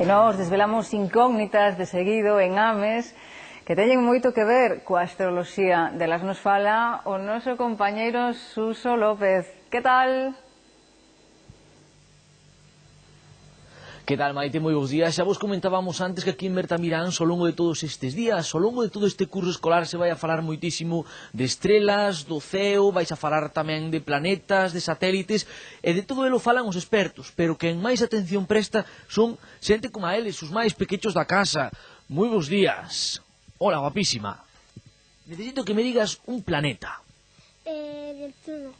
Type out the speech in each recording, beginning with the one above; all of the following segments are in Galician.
E nós desvelamos incógnitas de seguido en Ames que teñen moito que ver coa astroloxía. Delas nos fala o noso compañeiro Suso López. Que tal? Que tal, Maite? Moi bons días. Xa vos comentábamos antes que aquí en Bertamirán, ao longo de todos estes días, ao longo de todo este curso escolar, se vai a falar moitísimo de estrelas, do ceo, vais a falar tamén de planetas, de satélites, e de todo elo falan os expertos, pero quen máis atención presta son xente como a eles, os máis pequechos da casa. Moi bons días. Hola, guapísima. Necesito que me digas un planeta. Neptuno.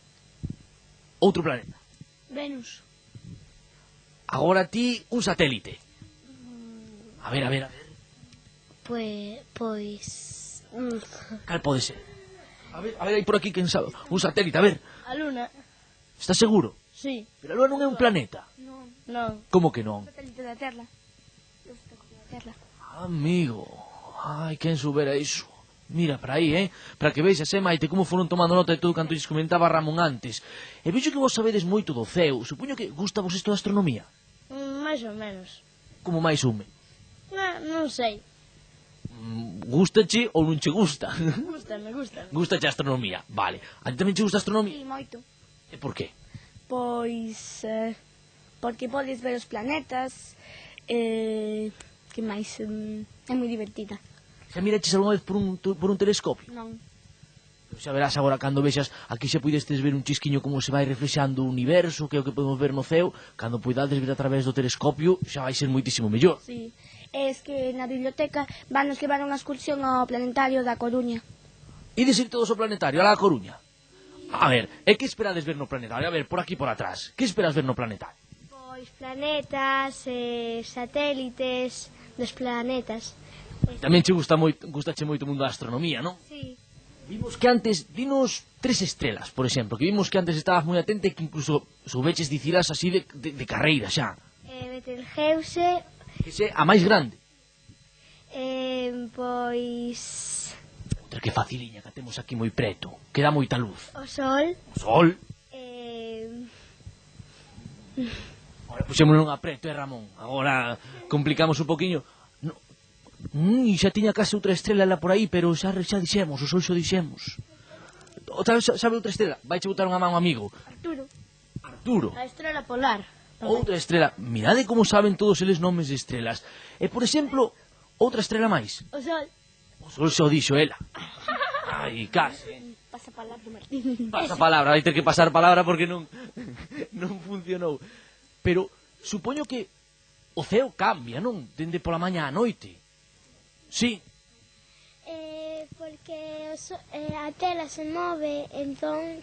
Outro planeta. Venus. Agora ti un satélite. A ver. Pois... Cal pode ser? A ver, aí por aquí, quen sabe? Un satélite, a ver. A Luna. Estás seguro? Sí. Pero a Lua non é un planeta. Non. Como que non? Satélite da Terra. Amigo. Ai, quen soubera iso. Mira, para aí, para que vexas, Maite, como foron tomando nota de todo canto lles comentaba Ramón antes. E vexo que vos sabedes moito do ceo. Supoño que gusta vos isto da astronomía. Mais ou menos. Como máis un? Non sei. Gústache ou non che gusta? Gústame. Gústache a astronomía, vale. A ti tamén che gusta a astronomía? Sí, moito. E por qué? Pois... porque podes ver os planetas. Que máis? É moi divertida. Xa miraches algunha vez por un telescopio? Non. Xa verás agora cando vexas, aquí xa puidestes ver un chisquiño como se vai reflexando o universo, que é o que podemos ver no ceo. Cando poidades ver a través do telescopio xa vai ser moitísimo mellor. Sí. Es que na biblioteca van nos levar unha excursión ao planetario da Coruña. Ides ir todos ao planetario, a La Coruña? A ver, e que esperades ver no planetario? A ver, por aquí por atrás, que esperas ver no planetario? Pois planetas, satélites dos planetas. Tamén che gustache moito o mundo da astronomía, non? Sí. Vimos que antes, dinos 3 estrelas, por exemplo, que vimos que antes estabas moi atenta e que incluso soubeches diciras así de carreira xa. Betelgeuse, Que xe a máis grande. pois... Outra que faciliña, que a temos aquí moi preto, que dá moita luz. o Sol, O Sol. Agora puxémonos a preto, Ramón? Agora complicamos un poquinho. Xa tiña case outra estrela lá por aí, pero xa dixemos, o Sol xa dixemos. Sabe outra estrela? Vaiche botar unha man, amigo. Arturo. a estrela polar. Outra estrela. Mirade como saben todos eles nomes de estrelas. E, por exemplo, outra estrela máis. O Sol. O Sol xa o dixo ela. Ai, case. Pasa palabra, Martín. Pasa palabra, vai ter que pasar palabra porque non funcionou. Pero supoño que o ceo cambia, non? Dende pola mañá á noite. Sí. Porque a tela se move, entón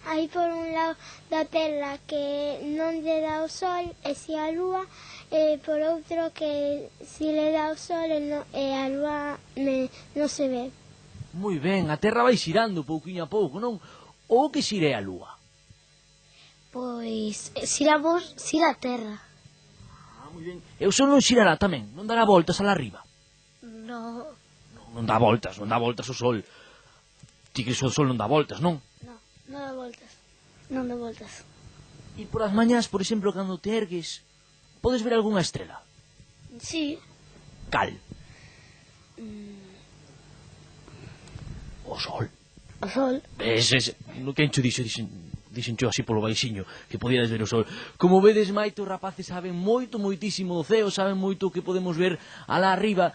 hai por un lado da tela que non lle dá o sol e si a lúa, e por outro que si le dá o sol e a lúa non se ve. Moi ben, a Terra vai xirando pouquiño a pouco, non? Ou que xire a lúa? Pois, xira a terra. Moi ben. E o sol non xirará tamén? Non dará voltas alá arriba? No, Non dá voltas o sol. Ti que o sol non dá voltas, non? non dá voltas. Non dá voltas. E por as mañás, por exemplo, cando te ergues, podes ver algunha estrela? Sí. Cal? O sol. O sol. No que encho dixencho así polo baixiño, que podíades ver o sol. Como vedes, Maite, os rapaces saben moitísimo do ceo, saben moito o que podemos ver alá arriba,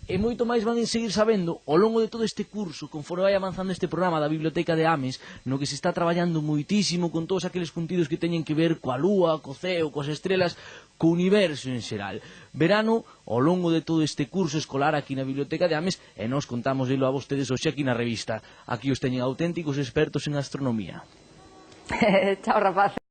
e moito máis van a seguir sabendo ao longo de todo este curso, conforme vai avanzando este programa da Biblioteca de Ames, no que se está traballando moitísimo con todos aqueles contidos que teñen que ver coa lúa, co ceo, coas estrelas, co universo en xeral. Verano ao longo de todo este curso escolar aquí na Biblioteca de Ames, e nos contamos dilo a vostedes hoxe aquí na revista. Aquí os teñen auténticos expertos en astronomía. Chao, rapaz.